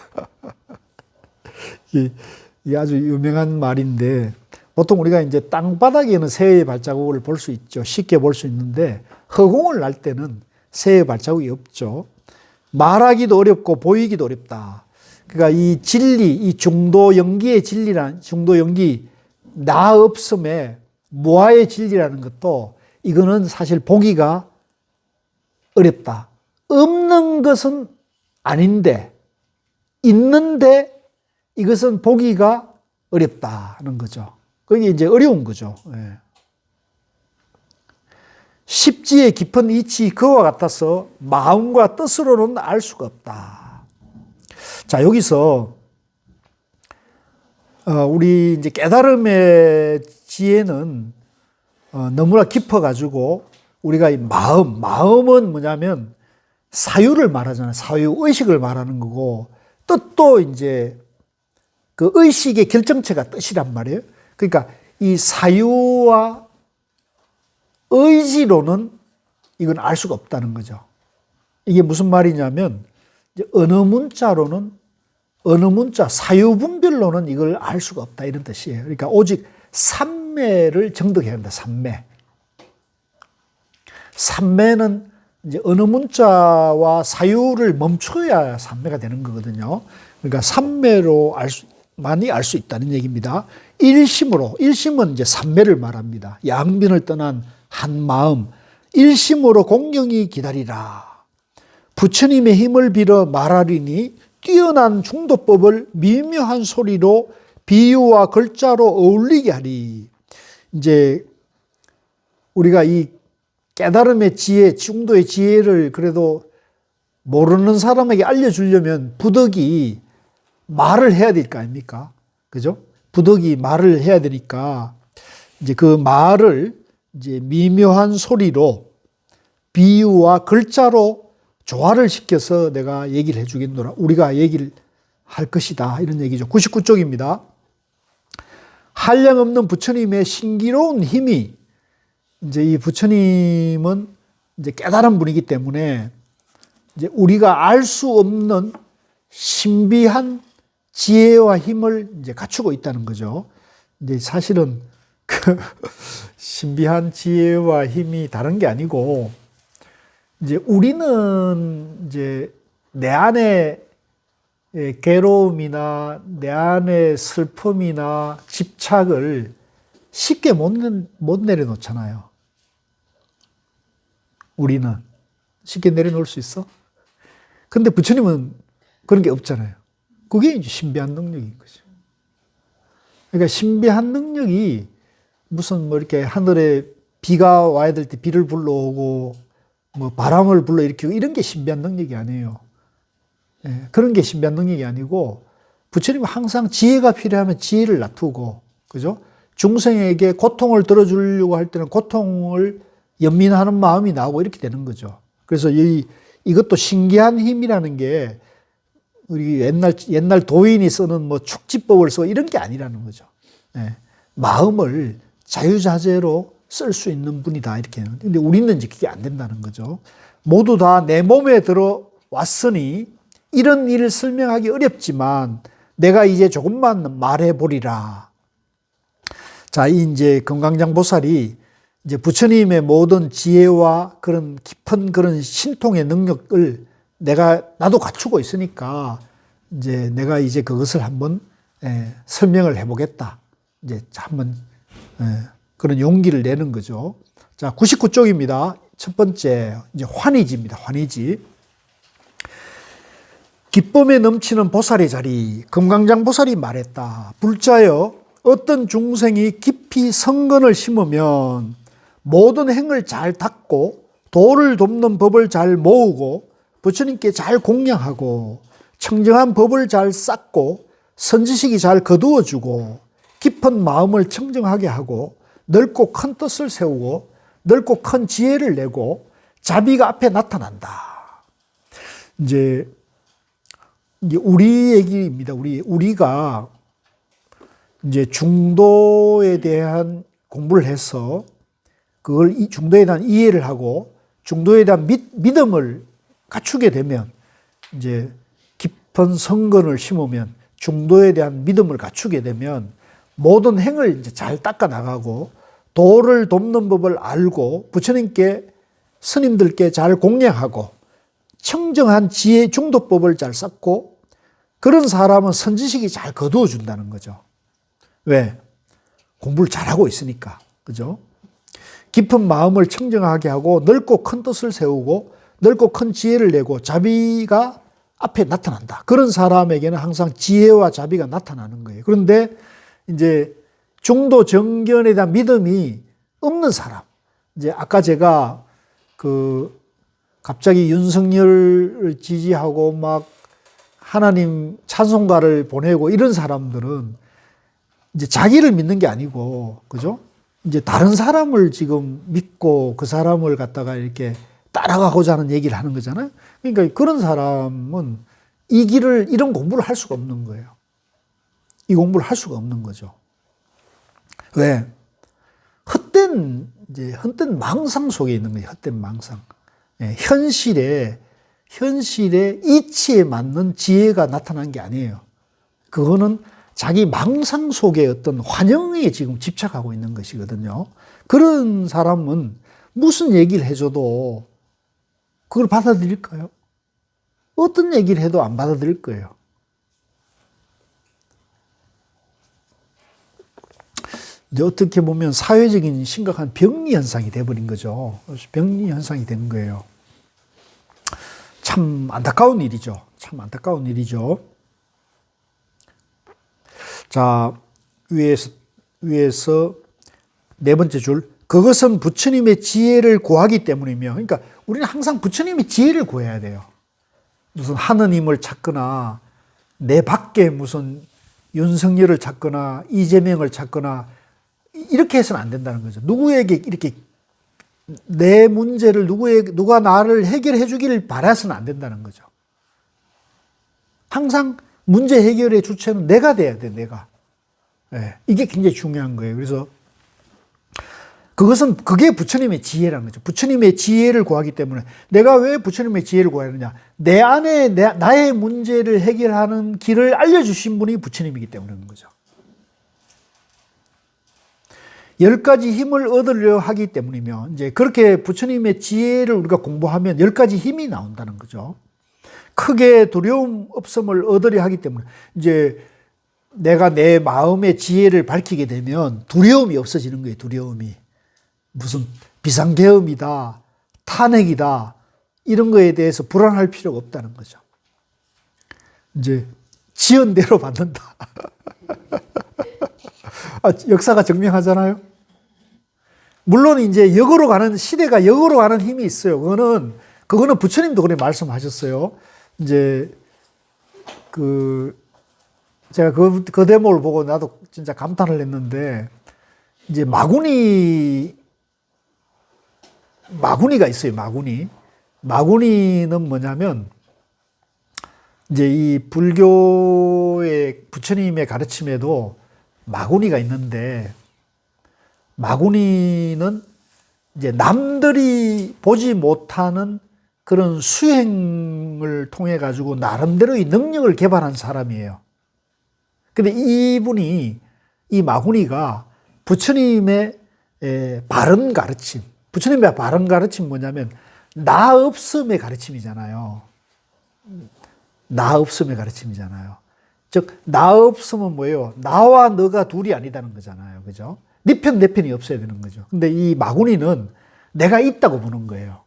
이게 아주 유명한 말인데 보통 우리가 이제 땅바닥에는 새의 발자국을 볼 수 있죠. 쉽게 볼 수 있는데 허공을 날 때는 새의 발자국이 없죠. 말하기도 어렵고 보이기도 어렵다. 그러니까 이 진리, 이 중도연기의 진리란, 중도연기, 나 없음의 무아의 진리라는 것도 이거는 사실 보기가 어렵다. 없는 것은 아닌데, 있는데 이것은 보기가 어렵다는 거죠. 그게 이제 어려운 거죠. 예. 십지의 깊은 이치 그와 같아서 마음과 뜻으로는 알 수가 없다. 자, 여기서 우리 이제 깨달음의 지혜는 너무나 깊어가지고 우리가 이 마음은 뭐냐면 사유를 말하잖아요. 사유, 의식을 말하는 거고, 뜻도 이제 그 의식의 결정체가 뜻이란 말이에요. 그러니까 이 사유와 의지로는 이건 알 수가 없다는 거죠. 이게 무슨 말이냐면 이제 어느 문자 사유분별로는 이걸 알 수가 없다 이런 뜻이에요. 그러니까 오직 삼매를 정득해야 한다. 삼매는 이제 어느 문자와 사유를 멈춰야 삼매가 되는 거거든요. 그러니까 삼매로 많이 알 수 있다는 얘기입니다. 일심은 이제 삼매를 말합니다. 양변을 떠난 한 마음, 일심으로 공경히 기다리라. 부처님의 힘을 빌어 말하리니 뛰어난 중도법을 미묘한 소리로 비유와 글자로 어울리게 하리. 이제 우리가 이 깨달음의 지혜, 중도의 지혜를 그래도 모르는 사람에게 알려주려면 부덕이 말을 해야 될 거 아닙니까? 그죠? 부덕이 말을 해야 되니까 이제 그 말을 이제 미묘한 소리로 비유와 글자로 조화를 시켜서 내가 얘기를 해주겠노라. 우리가 얘기를 할 것이다. 이런 얘기죠. 99쪽입니다. 한량없는 부처님의 신기로운 힘이 이제 이 부처님은 이제 깨달은 분이기 때문에 이제 우리가 알 수 없는 신비한 지혜와 힘을 이제 갖추고 있다는 거죠. 근데 사실은 그 신비한 지혜와 힘이 다른 게 아니고 이제 우리는 이제 내 안에 괴로움이나 내 안에 슬픔이나 집착을 쉽게 못 내려놓잖아요. 우리는 쉽게 내려놓을 수 있어? 근데 부처님은 그런 게 없잖아요. 그게 이제 신비한 능력인 거죠. 그러니까 신비한 능력이 무슨 뭐 이렇게 하늘에 비가 와야 될 때 비를 불러오고 뭐 바람을 불러일으키고 이런 게 신비한 능력이 아니에요. 그런 게 신비한 능력이 아니고 부처님은 항상 지혜가 필요하면 지혜를 놔두고, 그죠? 중생에게 고통을 들어주려고 할 때는 고통을 연민하는 마음이 나오고 이렇게 되는 거죠. 그래서 이것도 신기한 힘이라는 게 우리 옛날 도인이 쓰는 뭐 축지법을 쓰고 이런 게 아니라는 거죠. 마음을 자유자재로 쓸 수 있는 분이다 이렇게. 근데 우리는 이제 그게 안 된다는 거죠. 모두 다 내 몸에 들어왔으니 이런 일을 설명하기 어렵지만 내가 이제 조금만 말해보리라. 자, 이제 금강장 보살이 이제 부처님의 모든 지혜와 그런 깊은 그런 신통의 능력을 나도 갖추고 있으니까 이제 내가 이제 그것을 한번 설명을 해보겠다. 이제 한번 그런 용기를 내는 거죠. 자, 99쪽입니다. 첫 번째 이제 환희지입니다. 환희지. 기쁨에 넘치는 보살의 자리. 금강장 보살이 말했다. 불자여 어떤 중생이 깊이 성근을 심으면 모든 행을 잘 닦고 도를 돕는 법을 잘 모으고 부처님께 잘 공양하고 청정한 법을 잘 쌓고 선지식이 잘 거두어주고 깊은 마음을 청정하게 하고 넓고 큰 뜻을 세우고 넓고 큰 지혜를 내고 자비가 앞에 나타난다. 이제 우리 얘기입니다. 우리가 이제 중도에 대한 공부를 해서 그걸 이 중도에 대한 이해를 하고 중도에 대한 믿음을 갖추게 되면 이제 깊은 성근을 심으면 중도에 대한 믿음을 갖추게 되면 모든 행을 이제 잘 닦아 나가고 도를 돕는 법을 알고 부처님께 스님들께 잘 공양하고 청정한 지혜 중도법을 잘 쌓고 그런 사람은 선지식이 잘 거두어 준다는 거죠. 왜? 공부를 잘하고 있으니까. 그죠? 깊은 마음을 청정하게 하고 넓고 큰 뜻을 세우고 넓고 큰 지혜를 내고 자비가 앞에 나타난다. 그런 사람에게는 항상 지혜와 자비가 나타나는 거예요. 그런데 이제 중도 정견에 대한 믿음이 없는 사람. 이제 아까 제가 갑자기 윤석열을 지지하고 막 하나님 찬송가를 보내고 이런 사람들은 이제 자기를 믿는 게 아니고, 그죠? 이제 다른 사람을 지금 믿고 그 사람을 갖다가 이렇게 따라가고자 하는 얘기를 하는 거잖아요. 그러니까 그런 사람은 이런 공부를 할 수가 없는 거예요. 이 공부를 할 수가 없는 거죠. 왜? 헛된 망상 속에 있는 거예요. 헛된 망상. 현실에 현실의 이치에 맞는 지혜가 나타난 게 아니에요. 그거는 자기 망상 속의 어떤 환영에 지금 집착하고 있는 것이거든요. 그런 사람은 무슨 얘기를 해줘도 그걸 받아들일까요? 어떤 얘기를 해도 안 받아들일 거예요. 이제 어떻게 보면 사회적인 심각한 병리 현상이 돼버린 거죠. 병리 현상이 된 거예요. 참 안타까운 일이죠. 참 안타까운 일이죠. 자, 위에서 네 번째 줄. 그것은 부처님의 지혜를 구하기 때문이며, 그러니까 우리는 항상 부처님의 지혜를 구해야 돼요. 무슨 하느님을 찾거나, 내 밖에 무슨 윤석열을 찾거나, 이재명을 찾거나, 이렇게 해서는 안 된다는 거죠. 누구에게 이렇게 내 문제를 누가 나를 해결해 주기를 바라서는 안 된다는 거죠. 항상 문제 해결의 주체는 내가 돼야 돼, 내가. 네, 이게 굉장히 중요한 거예요. 그래서 그게 부처님의 지혜라는 거죠. 부처님의 지혜를 구하기 때문에 내가 왜 부처님의 지혜를 구해야 하느냐. 내 안에 나의 문제를 해결하는 길을 알려주신 분이 부처님이기 때문인 거죠. 10가지 힘을 얻으려 하기 때문이며, 이제 그렇게 부처님의 지혜를 우리가 공부하면 10가지 힘이 나온다는 거죠. 크게 두려움 없음을 얻으려 하기 때문에, 이제 내가 내 마음의 지혜를 밝히게 되면 두려움이 없어지는 거예요, 두려움이. 무슨 비상계엄이다, 탄핵이다, 이런 거에 대해서 불안할 필요가 없다는 거죠. 이제 지은 대로 받는다. 역사가 증명하잖아요. 물론 이제 시대가 역으로 가는 힘이 있어요. 그거는 부처님도 그래 말씀하셨어요. 이제 제가 그 대목을 보고 나도 진짜 감탄을 했는데, 이제 마구니가 있어요. 마구니는 뭐냐면, 이제 이 불교의 부처님의 가르침에도 마구니가 있는데, 마구니는 이제 남들이 보지 못하는 그런 수행을 통해 가지고 나름대로의 능력을 개발한 사람이에요. 근데 이 마구니가 부처님의 바른 가르침, 부처님의 바른 가르침 뭐냐면 나 없음의 가르침이잖아요. 나 없음의 가르침이잖아요. 즉, 나 없음은 뭐예요? 나와 너가 둘이 아니다는 거잖아요. 그죠? 네 편, 내 편이 없어야 되는 거죠. 근데 이 마구니는 내가 있다고 보는 거예요.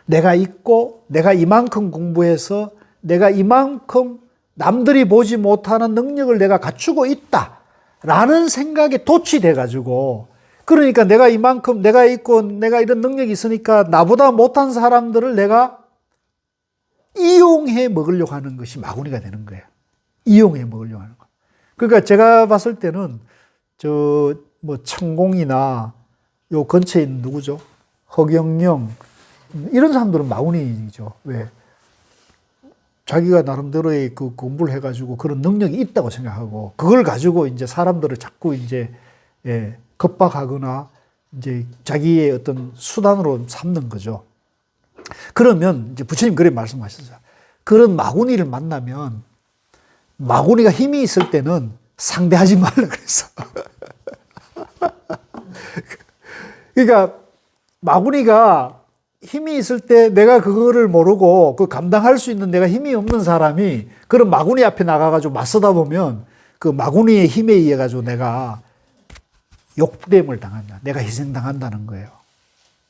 내가 있고, 내가 이만큼 공부해서, 내가 이만큼 남들이 보지 못하는 능력을 내가 갖추고 있다. 라는 생각에 도취돼가지고, 그러니까 내가 이만큼, 내가 있고, 내가 이런 능력이 있으니까 나보다 못한 사람들을 내가 이용해 먹으려고 하는 것이 마구니가 되는 거예요. 이용해 먹으려고 하는 거. 그러니까 제가 봤을 때는 천공이나 요 근처에 있는 누구죠? 허경영, 이런 사람들은 마구니죠. 왜? 자기가 나름대로의 그 공부를 해가지고 그런 능력이 있다고 생각하고, 그걸 가지고 이제 사람들을 자꾸 이제, 겁박하거나, 이제 자기의 어떤 수단으로 삼는 거죠. 그러면 이제 부처님 그렇게 말씀하셨어요. 그런 마구니를 만나면, 마구니가 힘이 있을 때는 상대하지 말라 그랬어. 그러니까 마구니가 힘이 있을 때 내가 그거를 모르고 그 감당할 수 있는 내가 힘이 없는 사람이 그런 마구니 앞에 나가가지고 맞서다 보면 그 마구니의 힘에 의해 가지고 내가 욕됨을 당한다. 내가 희생당한다는 거예요.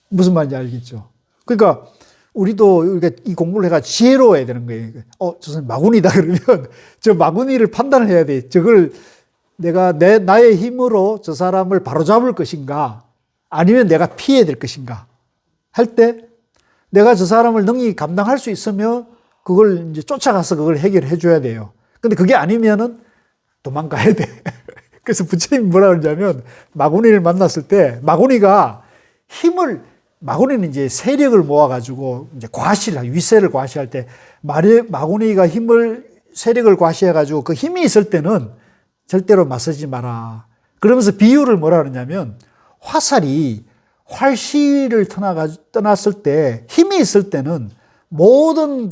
무슨 말인지 알겠죠? 그러니까 우리도 이 공부를 해가 지혜로워야 되는 거예요. 저 사람 마구니다 그러면 저 마구니를 판단을 해야 돼. 저걸 내가 나의 힘으로 저 사람을 바로잡을 것인가, 아니면 내가 피해야 될 것인가 할 때 내가 저 사람을 능히 감당할 수 있으면 그걸 이제 쫓아가서 그걸 해결해 줘야 돼요. 근데 그게 아니면은 도망가야 돼. 그래서 부처님이 뭐라 그러냐면, 마구니를 만났을 때 마구니는 이제 세력을 모아가지고 이제 위세를 과시할 때, 마구니가 세력을 과시해가지고 그 힘이 있을 때는 절대로 맞서지 마라. 그러면서 비유를 뭐라 그러냐면, 활시를 떠났을 때, 힘이 있을 때는 모든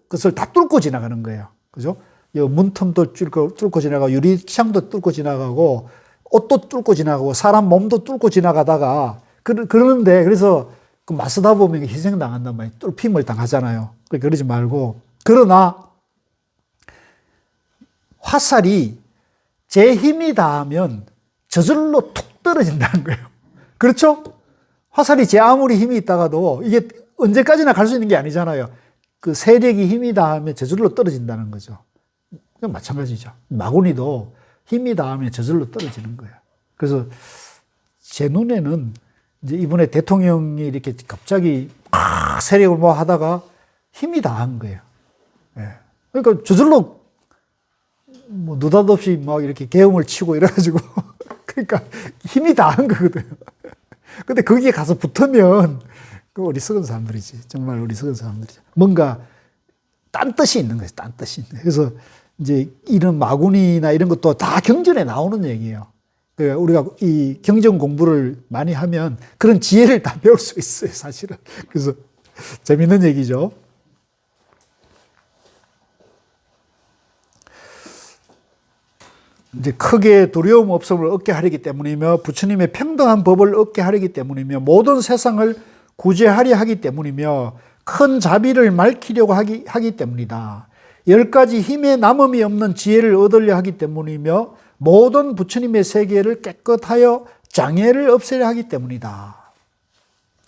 것을 다 뚫고 지나가는 거예요. 그죠? 문틈도 뚫고 지나가고, 유리창도 뚫고 지나가고, 옷도 뚫고 지나가고, 사람 몸도 뚫고 지나가다가, 그러는데, 그래서 그 맞서다 보면 희생당한단 말이에요. 뚫힘을 당하잖아요. 그러지 말고. 그러나, 화살이 제 힘이 닿으면 저절로 툭 떨어진다는 거예요. 그렇죠? 화살이 제 아무리 힘이 있다가도 이게 언제까지나 갈 수 있는 게 아니잖아요. 그 세력이 힘이 닿으면 저절로 떨어진다는 거죠. 그건 마찬가지죠. 마구니도 힘이 닿으면 저절로 떨어지는 거예요. 그래서 제 눈에는 이제 이번에 대통령이 이렇게 갑자기 세력을 뭐 하다가 힘이 닿은 거예요. 예. 그러니까 저절로 뭐 느닷없이 막 이렇게 계엄을 치고 이래가지고 그러니까 힘이 닿은 거거든요. 근데 거기에 가서 붙으면 그 어리석은 사람들이지. 정말 어리석은 사람들이죠. 뭔가 딴 뜻이 있는 거예요. 딴 뜻이 있는. 그래서 이제 이런 마구니나 이런 것도 다 경전에 나오는 얘기예요. 그러니까 우리가 이 경전 공부를 많이 하면 그런 지혜를 다 배울 수 있어요, 사실은. 그래서 재밌는 얘기죠. 이제 크게 두려움 없음을 얻게 하려기 때문이며 부처님의 평등한 법을 얻게 하려기 때문이며 모든 세상을 구제하려 하기 때문이며 큰 자비를 밝히려고 하기 때문이다. 10가지 힘에 남음이 없는 지혜를 얻으려 하기 때문이며 모든 부처님의 세계를 깨끗하여 장애를 없애려 하기 때문이다.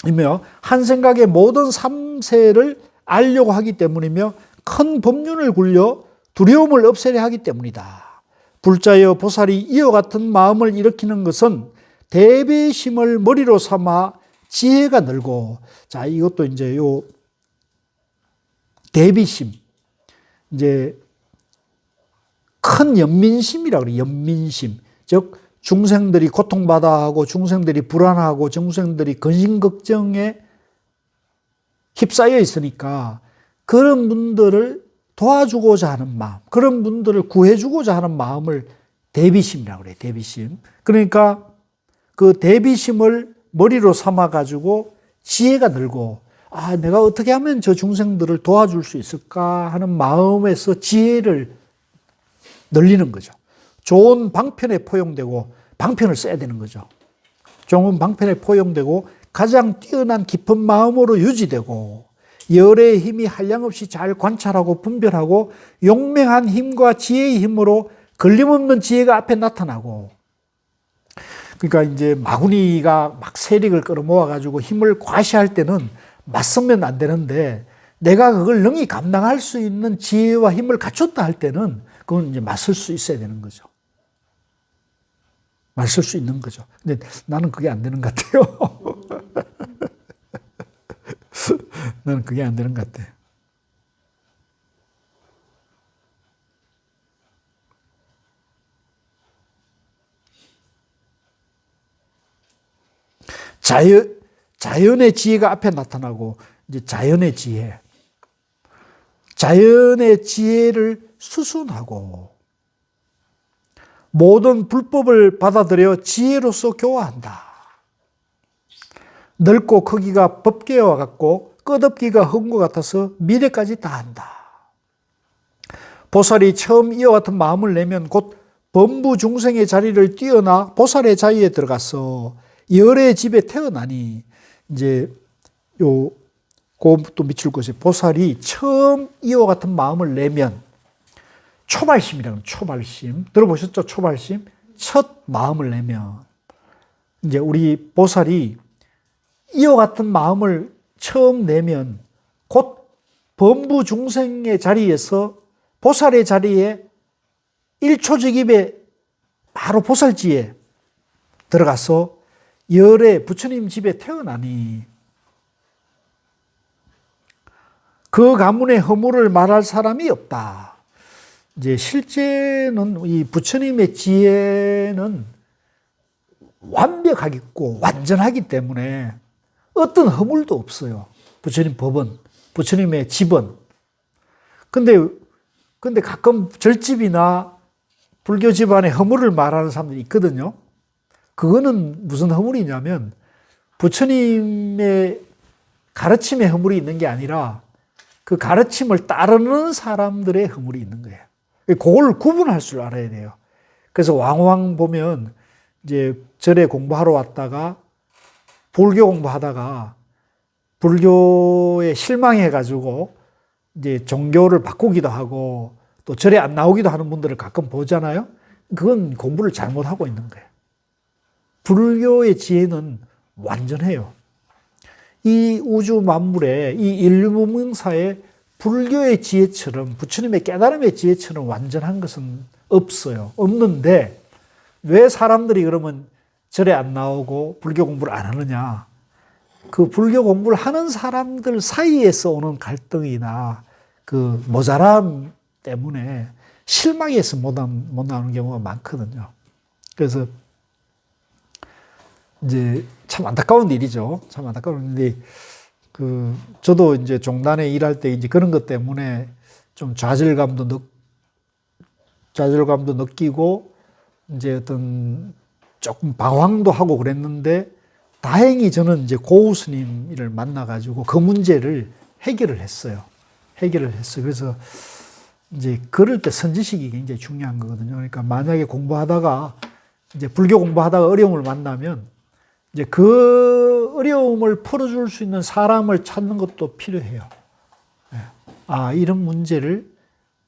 이며 한 생각에 모든 삼세를 알려고 하기 때문이며 큰 법륜을 굴려 두려움을 없애려 하기 때문이다. 불자여 보살이 이와 같은 마음을 일으키는 것은 대비심을 머리로 삼아 지혜가 늘고, 자, 이것도 이제 요 대비심, 이제 큰 연민심이라고 그래요. 연민심. 즉, 중생들이 고통받아 하고, 중생들이 불안하고, 중생들이 근심걱정에 휩싸여 있으니까 그런 분들을 도와주고자 하는 마음, 그런 분들을 구해주고자 하는 마음을 대비심이라고 그래요. 대비심. 그러니까 그 대비심을 머리로 삼아가지고 지혜가 늘고, 아, 내가 어떻게 하면 저 중생들을 도와줄 수 있을까 하는 마음에서 지혜를 늘리는 거죠. 좋은 방편에 포용되고, 방편을 써야 되는 거죠. 좋은 방편에 포용되고, 가장 뛰어난 깊은 마음으로 유지되고, 열의 힘이 한량없이 잘 관찰하고 분별하고 용맹한 힘과 지혜의 힘으로 걸림없는 지혜가 앞에 나타나고, 그러니까 이제 마구니가 막 세력을 끌어모아 가지고 힘을 과시할 때는 맞서면 안 되는데, 내가 그걸 능히 감당할 수 있는 지혜와 힘을 갖췄다 할 때는 그건 이제 맞설 수 있어야 되는 거죠. 맞설 수 있는 거죠. 근데 나는 그게 안 되는 것 같아요. 나는 그게 안 되는 것 같아. 자연의 지혜가 앞에 나타나고, 이제 자연의 지혜. 자연의 지혜를 수순하고, 모든 불법을 받아들여 지혜로서 교화한다. 넓고 크기가 법계와 같고 끝없기가 흠과 같아서 미래까지 다한다. 보살이 처음 이와 같은 마음을 내면 곧 범부 중생의 자리를 뛰어나 보살의 자리에 들어가서 열의 집에 태어나니, 이제 그것도 미칠 것이, 보살이 처음 이와 같은 마음을 내면, 초발심이라는 초발심 들어보셨죠? 초발심. 첫 마음을 내면, 이제 우리 보살이 이와 같은 마음을 처음 내면 곧 범부 중생의 자리에서 보살의 자리에 1초적입에 바로 보살지에 들어가서 열의 부처님 집에 태어나니, 그 가문의 허물을 말할 사람이 없다. 이제 실제는 이 부처님의 지혜는 완벽하겠고 완전하기 때문에 어떤 허물도 없어요. 부처님 법은, 부처님의 집은. 근데 가끔 절집이나 불교 집안에 허물을 말하는 사람들이 있거든요. 그거는 무슨 허물이냐면 부처님의 가르침에 허물이 있는 게 아니라 그 가르침을 따르는 사람들의 허물이 있는 거예요. 그걸 구분할 줄 알아야 돼요. 그래서 왕왕 보면 이제 절에 공부하러 왔다가 불교 공부하다가 불교에 실망해가지고 이제 종교를 바꾸기도 하고 또 절에 안 나오기도 하는 분들을 가끔 보잖아요. 그건 공부를 잘못하고 있는 거예요. 불교의 지혜는 완전해요. 이 우주 만물에 이 인류문명사에 불교의 지혜처럼 부처님의 깨달음의 지혜처럼 완전한 것은 없어요. 없는데 왜 사람들이 그러면 절에 안 나오고 불교 공부를 안 하느냐? 그 불교 공부를 하는 사람들 사이에서 오는 갈등이나 그 모자람 때문에 실망해서 못 나오는 경우가 많거든요. 그래서 이제 참 안타까운 일이죠. 참 안타까운 일인데, 저도 이제 종단에 일할 때 이제 그런 것 때문에 좀 좌절감도 느끼고, 이제 어떤 조금 방황도 하고 그랬는데, 다행히 저는 이제 고우 스님을 만나가지고 그 문제를 해결을 했어요. 그래서 이제 그럴 때 선지식이 굉장히 중요한 거거든요. 그러니까 만약에 공부하다가 이제 불교 공부하다가 어려움을 만나면 이제 그 어려움을 풀어줄 수 있는 사람을 찾는 것도 필요해요. 아, 이런 문제를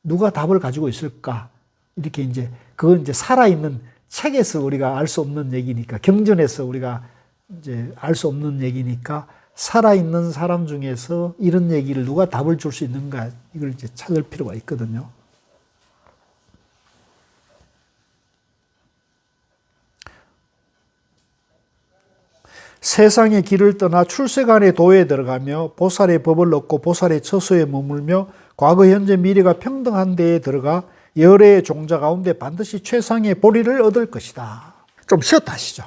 누가 답을 가지고 있을까? 이렇게 이제 그건 이제 살아있는 책에서 우리가 알 수 없는 얘기니까, 경전에서 우리가 이제 알 수 없는 얘기니까 살아있는 사람 중에서 이런 얘기를 누가 답을 줄 수 있는가, 이걸 이제 찾을 필요가 있거든요. 세상의 길을 떠나 출세간의 도에 들어가며 보살의 법을 얻고 보살의 처소에 머물며 과거, 현재, 미래가 평등한 데에 들어가 열애의 종자 가운데 반드시 최상의 보리를 얻을 것이다. 좀 쉬었다 하시죠.